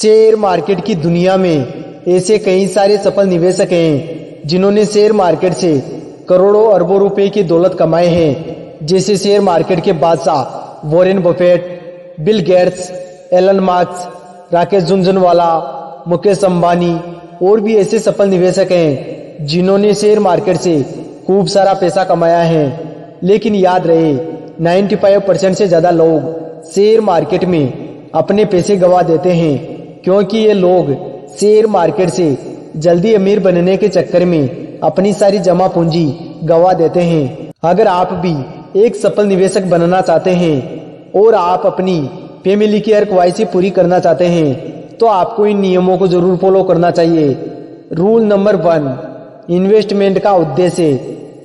Share market की दुनिया में ऐसे कई सारे सफल निवेशक हैं जिन्होंने शेयर मार्केट से करोड़ों अरबों रुपए की दौलत कमाए हैं। जैसे शेयर मार्केट के बादशाह Warren Buffett, Bill Gates, Elon Musk, Rakesh Jhunjhunwala, Mukesh Ambani और भी ऐसे सफल निवेशक हैं जिन्होंने शेयर मार्केट से खूब सारा पैसा कमाया है। लेकिन याद रहे 95% से ज्यादा लोग शेयर मार्केट में अपने पैसे गंवा देते हैं क्योंकि ये लोग शेयर मार्केट से जल्दी अमीर बनने के चक्कर में अपनी सारी जमा पूंजी गंवा देते हैं। अगर आप भी एक सफल निवेशक बनना चाहते हैं और आप अपनी फैमिली की हर ख्वाहिशें पूरी करना चाहते हैं तो आपको इन नियमों को जरूर फॉलो करना चाहिए। रूल नंबर 1, इन्वेस्टमेंट का उद्देश्य।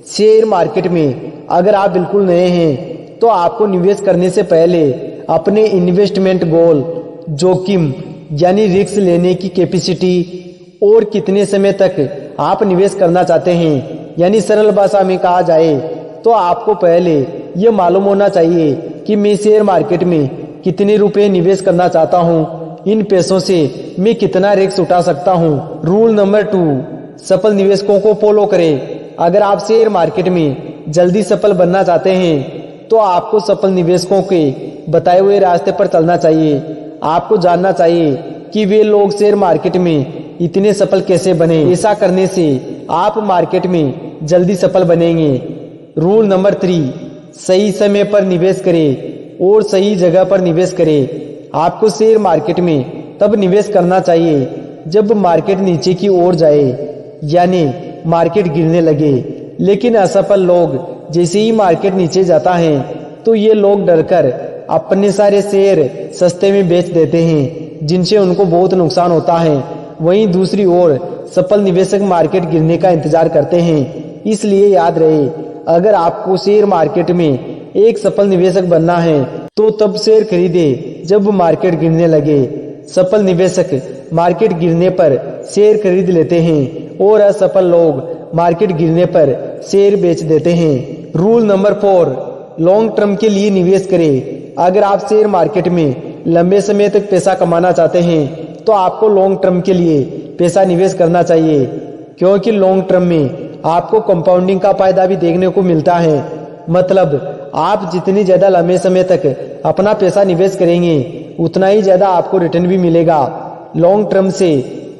शेयर मार्केट में अगर आप बिल्कुल नए हैं तो आपको निवेश करने से पहले अपने इन्वेस्टमेंट गोल, जोखिम यानी रिस्क लेने की कैपेसिटी और कितने समय तक आप निवेश करना चाहते हैं, यानी सरल भाषा में कहा जाए तो आपको पहले ये मालूम होना चाहिए कि मैं शेयर मार्केट में कितने रुपए निवेश करना चाहता हूँ, इन पैसों से मैं कितना रिस्क उठा सकता हूँ। रूल नंबर 2, सफल निवेशकों को फॉलो करें। अगर आप शेयर मार्केट में जल्दी सफल बनना चाहते हैं तो आपको सफल निवेशकों के बताए हुए रास्ते पर चलना चाहिए। आपको जानना चाहिए कि वे लोग शेयर मार्केट में इतने सफल कैसे बने। ऐसा करने से आप मार्केट में जल्दी सफल बनेंगे। रूल नंबर 3, सही समय पर निवेश करें और सही जगह पर निवेश करें। आपको शेयर मार्केट में तब निवेश करना चाहिए जब मार्केट नीचे की ओर जाए, यानी मार्केट गिरने लगे। लेकिन असफल लोग जैसे ही मार्केट नीचे जाता है तो ये लोग डरकर अपने सारे शेयर सस्ते में बेच देते हैं, जिनसे उनको बहुत नुकसान होता है। वहीं दूसरी ओर सफल निवेशक मार्केट गिरने का इंतजार करते हैं। इसलिए याद रहे, अगर आपको शेयर मार्केट में एक सफल निवेशक बनना है तो तब शेयर खरीदे जब मार्केट गिरने लगे। सफल निवेशक मार्केट गिरने पर शेयर खरीद लेते हैं और असफल लोग मार्केट गिरने पर शेयर बेच देते हैं। रूल नंबर 4, लॉन्ग टर्म के लिए निवेश करें। अगर आप शेयर मार्केट में लंबे समय तक पैसा कमाना चाहते हैं तो आपको लॉन्ग टर्म के लिए पैसा निवेश करना चाहिए, क्योंकि लॉन्ग टर्म में आपको कंपाउंडिंग का फायदा भी देखने को मिलता है। मतलब आप जितनी ज्यादा लंबे समय तक अपना पैसा निवेश करेंगे उतना ही ज्यादा आपको रिटर्न भी मिलेगा। लॉन्ग टर्म से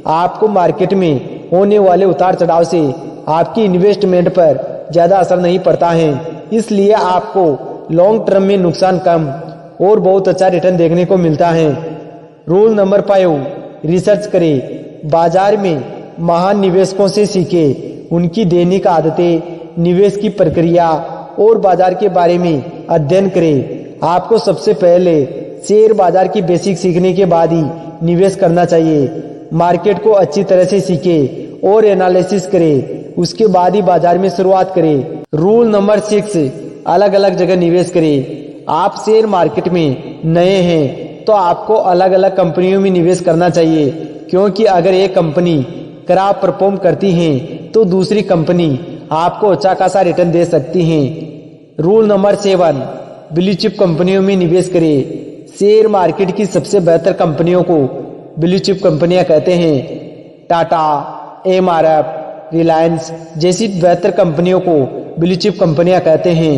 आपको मार्केट में होने वाले उतार चढ़ाव से आपकी इन्वेस्टमेंट पर ज्यादा असर नहीं पड़ता है। इसलिए आपको लॉन्ग टर्म में नुकसान कम और बहुत अच्छा रिटर्न देखने को मिलता है। रूल नंबर 5, रिसर्च करें। बाजार में महान निवेशकों से सीखें। उनकी दैनिक आदतें, निवेश की प्रक्रिया और बाजार के बारे में अध्ययन करें। आपको सबसे पहले शेयर बाजार की बेसिक सीखने के बाद ही निवेश करना चाहिए। मार्केट को अच्छी तरह से सीखें और एनालिसिस करें, उसके बाद ही बाजार में शुरुआत करें। रूल नंबर 6, अलग अलग जगह निवेश करें। आप शेयर मार्केट में नए हैं तो आपको अलग अलग कंपनियों में निवेश करना चाहिए, क्योंकि अगर एक कंपनी खराब परफॉर्म करती है तो दूसरी कंपनी आपको अच्छा खासा रिटर्न दे सकती है। रूल नंबर 7, ब्लू चिप कंपनियों में निवेश करें। शेयर मार्केट की सबसे बेहतर कंपनियों को ब्लू चिप कंपनियां कहते हैं। टाटा, MRF, रिलायंस जैसी बेहतर कंपनियों को ब्लू चिप कंपनियां कहते हैं।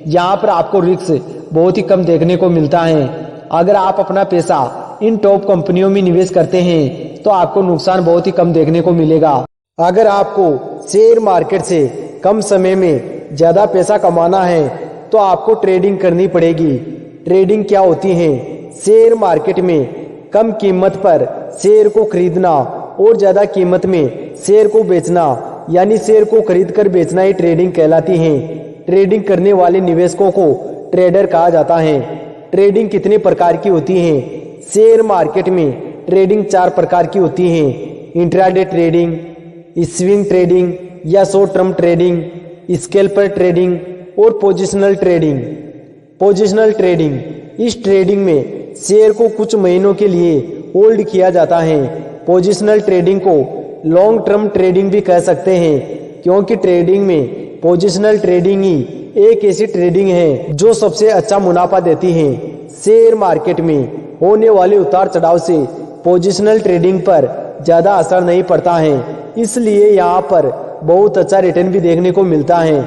यहाँ पर आपको रिस्क बहुत ही कम देखने को मिलता है। अगर आप अपना पैसा इन टॉप कंपनियों में निवेश करते हैं तो आपको नुकसान बहुत ही कम देखने को मिलेगा। अगर आपको शेयर मार्केट से कम समय में ज्यादा पैसा कमाना है तो आपको ट्रेडिंग करनी पड़ेगी। ट्रेडिंग क्या होती है? शेयर मार्केट में कम कीमत पर शेयर को खरीदना और ज्यादा कीमत में शेयर को बेचना, यानी शेयर को खरीद कर बेचना ही ट्रेडिंग कहलाती है। ट्रेडिंग करने वाले निवेशकों को ट्रेडर कहा जाता है। ट्रेडिंग कितने प्रकार की होती है? शेयर मार्केट में ट्रेडिंग 4 प्रकार की होती है। इंट्राडे ट्रेडिंग, स्विंग ट्रेडिंग या short term trading, scalper trading और पोजिशनल ट्रेडिंग। पोजिशनल ट्रेडिंग, इस ट्रेडिंग में शेयर को कुछ महीनों के लिए होल्ड किया जाता है। पोजिशनल ट्रेडिंग को लॉन्ग टर्म ट्रेडिंग भी कह सकते हैं, क्योंकि ट्रेडिंग में पोजिशनल ट्रेडिंग ही एक ऐसी ट्रेडिंग है जो सबसे अच्छा मुनाफा देती है। शेयर मार्केट में होने वाले उतार चढ़ाव से पोजिशनल ट्रेडिंग पर ज़्यादा असर नहीं पड़ता है, इसलिए यहाँ पर बहुत अच्छा रिटर्न भी देखने को मिलता है।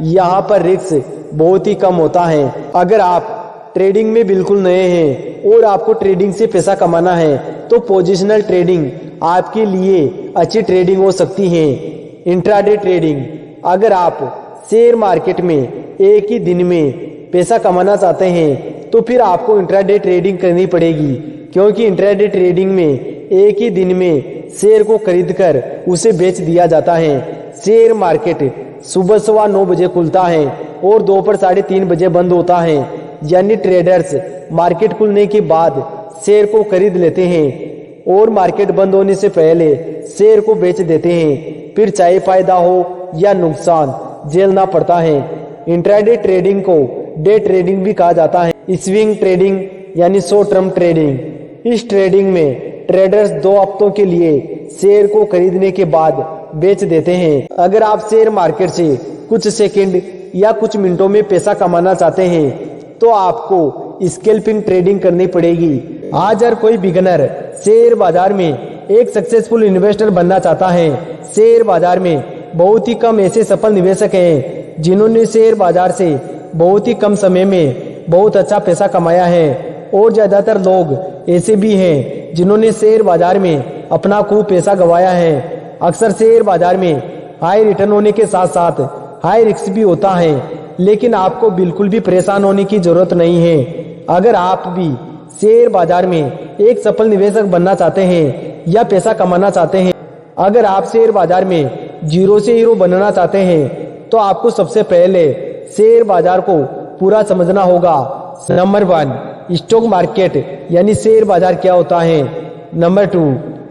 यहाँ पर रिस्क बहुत ही कम होता है। अगर आप ट्रेडिंग में बिल्कुल नए हैं और आपको ट्रेडिंग से पैसा कमाना है तो पोजिशनल ट्रेडिंग आपके लिए अच्छी ट्रेडिंग हो सकती है। इंट्राडे ट्रेडिंग, अगर आप शेयर मार्केट में एक ही दिन में पैसा कमाना चाहते हैं तो फिर आपको इंट्राडे ट्रेडिंग करनी पड़ेगी, क्योंकि इंट्राडे ट्रेडिंग में एक ही दिन में शेयर को खरीदकर उसे बेच दिया जाता है। शेयर मार्केट सुबह 9:15 बजे खुलता है और दोपहर 3:30 बजे बंद होता है, यानी ट्रेडर्स मार्केट खुलने के बाद शेयर को खरीद लेते हैं और मार्केट बंद होने से पहले शेयर को बेच देते हैं। फिर चाहे फायदा हो या नुकसान झेलना पड़ता है। इंट्राडे ट्रेडिंग को डे ट्रेडिंग भी कहा जाता है। स्विंग ट्रेडिंग यानी शॉर्ट टर्म ट्रेडिंग, इस ट्रेडिंग में ट्रेडर्स 2 हफ्तों के लिए शेयर को खरीदने के बाद बेच देते हैं। अगर आप शेयर मार्केट से कुछ सेकंड या कुछ मिनटों में पैसा कमाना चाहते हैं तो आपको स्कैल्पिंग ट्रेडिंग करनी पड़ेगी। आज हर कोई बिगिनर शेयर बाजार में एक सक्सेसफुल इन्वेस्टर बनना चाहता है। शेयर बाजार में बहुत ही कम ऐसे सफल निवेशक हैं जिन्होंने शेयर बाजार से बहुत ही कम समय में बहुत अच्छा पैसा कमाया है, और ज्यादातर लोग ऐसे भी हैं जिन्होंने शेयर बाजार में अपना खूब पैसा गंवाया है। अक्सर शेयर बाजार में हाई रिटर्न होने के साथ साथ हाई रिस्क भी होता है, लेकिन आपको बिल्कुल भी परेशान होने की जरूरत नहीं है। अगर आप भी शेयर बाजार में एक सफल निवेशक बनना चाहते हैं या पैसा कमाना चाहते हैं, अगर आप शेयर बाजार में जीरो से हीरो बनना चाहते हैं तो आपको सबसे पहले शेयर बाजार को पूरा समझना होगा। नंबर 1, स्टॉक मार्केट यानी शेयर बाजार क्या होता है। नंबर 2,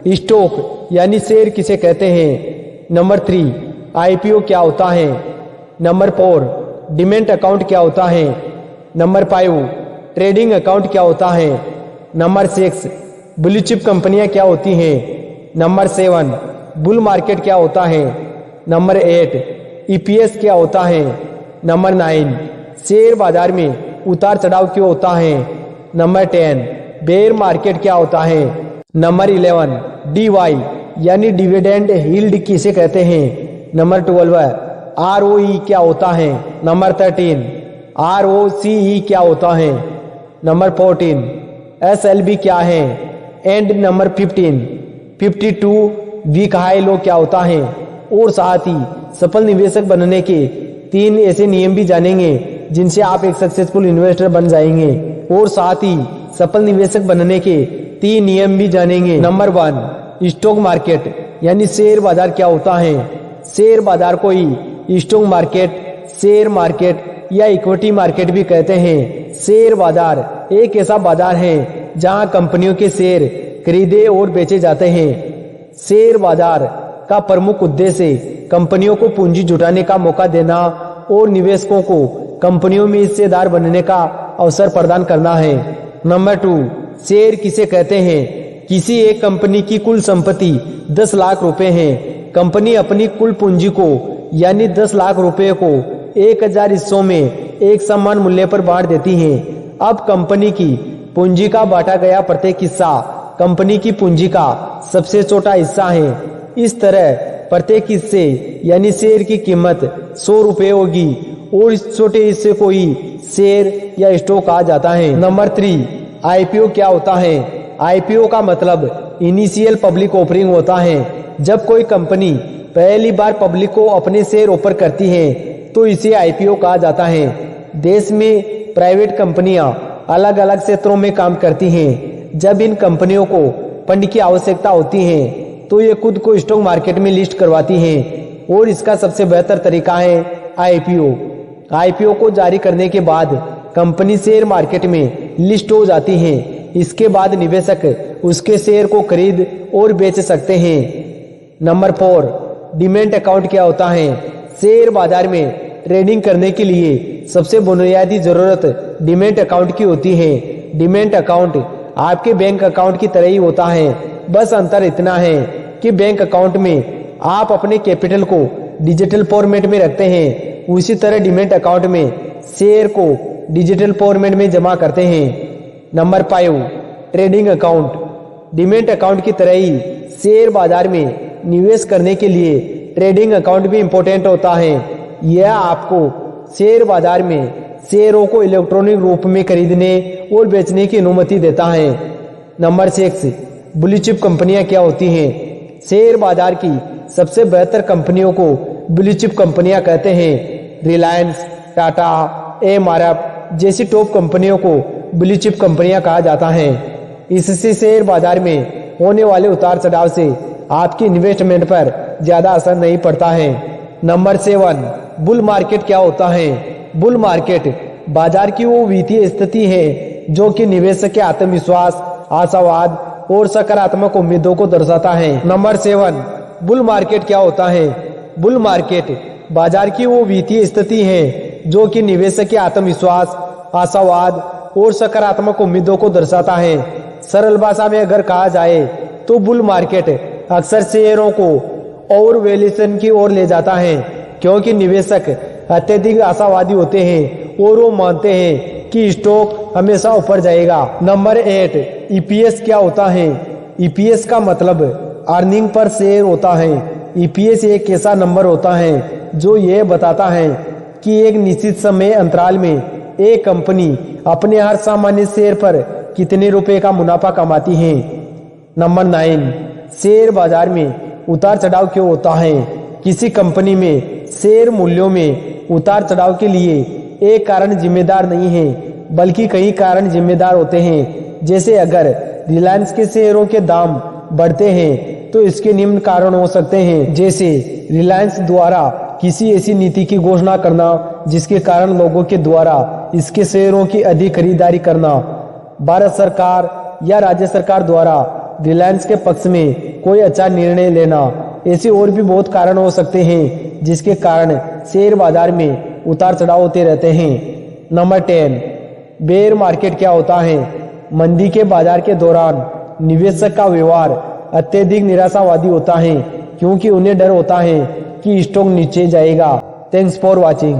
स्टॉक यानी शेयर किसे कहते हैं। नंबर 3, आईपीओ क्या होता है। नंबर 4, डिमेट अकाउंट क्या होता है। नंबर 5, ट्रेडिंग अकाउंट क्या होता है। नंबर 6, ब्लू चिप कंपनियां क्या होती हैं। नंबर 7, बुल मार्केट क्या होता है। नंबर 8, ईपीएस क्या होता है। नंबर 9, शेयर बाजार में उतार चढ़ाव क्यों होता है। नंबर 10, बेयर मार्केट क्या होता है। नंबर 11, डीवाई यानी डिविडेंड यील्ड किसे कहते हैं। नंबर 12, आरओई क्या होता है। नंबर 13, आरओसीई क्या होता है। नंबर 14, एसएलबी क्या है। And number 15, 52 week high low क्या होता है। और साथ ही सफल निवेशक बनने के 3 ऐसे नियम भी जानेंगे जिनसे आप एक सक्सेसफुल इन्वेस्टर बन जाएंगे। और साथ ही सफल निवेशक बनने के 3 नियम भी जानेंगे। नंबर 1, स्टॉक मार्केट यानी शेयर बाजार क्या होता है। शेयर बाजार को ही स्टॉक मार्केट, शेयर मार्केट या इक्विटी मार्केट भी कहते हैं। शेयर बाजार एक ऐसा बाजार है जहां कंपनियों के शेयर खरीदे और बेचे जाते हैं। शेयर बाजार का प्रमुख उद्देश्य कंपनियों को पूंजी जुटाने का मौका देना और निवेशकों को कंपनियों में हिस्सेदार बनने का अवसर प्रदान करना है। नंबर 2, शेयर किसे कहते हैं। किसी एक कंपनी की कुल संपत्ति 10 लाख रुपए है। कंपनी अपनी कुल पूंजी को यानी 10 लाख रुपए को 1000 हिस्सों में एक समान मूल्य पर बांट देती है। अब कंपनी की पूंजी का बांटा गया प्रत्येक हिस्सा कंपनी की पूंजी का सबसे छोटा हिस्सा है। इस तरह प्रत्येक हिस्से यानी शेयर की कीमत 100 रुपए होगी और इस छोटे हिस्से को ही शेयर या स्टॉक कहा जाता है। नंबर 3, आईपीओ क्या होता है। आईपीओ का मतलब इनिशियल पब्लिक ऑफरिंग होता है। जब कोई कंपनी पहली बार पब्लिक को अपने शेयर ऑफर करती है तो इसे आईपीओ कहा जाता है। देश में प्राइवेट कंपनियां अलग अलग क्षेत्रों में काम करती हैं। जब इन कंपनियों को फंड की आवश्यकता होती है तो ये खुद को स्टॉक मार्केट में लिस्ट करवाती हैं और इसका सबसे बेहतर तरीका है आईपीओ। आईपीओ को जारी करने के बाद कंपनी शेयर मार्केट में लिस्ट हो जाती है। इसके बाद निवेशक उसके शेयर को खरीद और बेच सकते हैं। नंबर 4, डिमेट अकाउंट क्या होता है। शेयर बाजार में ट्रेडिंग करने के लिए सबसे बुनियादी जरूरत डिमेट अकाउंट की होती है। डिमेट अकाउंट आपके बैंक अकाउंट की तरह ही होता है, बस अंतर इतना है कि बैंक अकाउंट में आप अपने कैपिटल को डिजिटल फॉर्मेट में रखते हैं, उसी तरह डिमेट अकाउंट में शेयर को डिजिटल फॉर्मेट में जमा करते हैं। Number 5, trading account. Demat account की तरह ही शेयर बाजार में निवेश करने के लिए ट्रेडिंग अकाउंट भी इम्पोर्टेंट होता है। यह आपको शेयर बाजार में शेयरों को इलेक्ट्रॉनिक रूप में खरीदने और बेचने की अनुमति देता है। नंबर 6, ब्लू चिप कंपनियां क्या होती हैं? शेयर बाजार की सबसे बेहतर कंपनियों को ब्लू चिप कंपनियां कहते हैं। रिलायंस, टाटा, एमआरएफ जैसी टॉप कंपनियों को ब्लू चिप कंपनियां कहा जाता है। इससे शेयर बाजार में होने वाले उतार चढ़ाव से आपकी इन्वेस्टमेंट पर ज्यादा असर नहीं पड़ता है। नंबर 7, बुल मार्केट क्या होता है? बुल मार्केट बाजार की वो वित्तीय स्थिति है जो कि निवेशक के आत्मविश्वास, आशावाद और सकारात्मक उम्मीदों को दर्शाता है। नंबर 7, बुल मार्केट क्या होता है? बुल मार्केट बाजार की वो वित्तीय स्थिति है जो कि निवेशक के आत्मविश्वास, आशावाद और सकारात्मक उम्मीदों को दर्शाता है। सरल भाषा में अगर कहा जाए तो बुल मार्केट अक्सर शेयरों को ओवर वैल्यूएशन की ओर ले जाता है, क्योंकि निवेशक अत्यधिक आशावादी होते हैं और वो मानते हैं कि स्टॉक हमेशा ऊपर जाएगा। नंबर 8, ईपीएस क्या होता है? ईपीएस का मतलब अर्निंग पर शेयर होता है। ईपीएस एक ऐसा नंबर होता है जो यह बताता है कि एक निश्चित समय अंतराल में एक कंपनी अपने हर सामान्य शेयर पर कितने रुपए का मुनाफा कमाती है। नंबर 9, शेयर बाजार में उतार चढ़ाव क्यों होता है? किसी कंपनी में शेयर मूल्यों में उतार चढ़ाव के लिए एक कारण जिम्मेदार नहीं है, बल्कि कई कारण जिम्मेदार होते हैं। जैसे अगर रिलायंस के शेयरों के दाम बढ़ते हैं तो इसके निम्न कारण हो सकते हैं, जैसे रिलायंस द्वारा किसी ऐसी नीति की घोषणा करना जिसके कारण लोगों के द्वारा इसके शेयरों की अधिक खरीदारी करना, भारत सरकार या राज्य सरकार द्वारा रिलायंस के पक्ष में कोई अच्छा निर्णय लेना। ऐसे और भी बहुत कारण हो सकते हैं जिसके कारण शेयर बाजार में उतार चढ़ाव होते रहते हैं। नंबर 10, बेयर मार्केट क्या होता है? मंदी के बाजार के दौरान निवेशक का व्यवहार अत्यधिक निराशावादी होता है, क्योंकि उन्हें डर होता है कि स्टॉक नीचे जाएगा। Thanks for watching.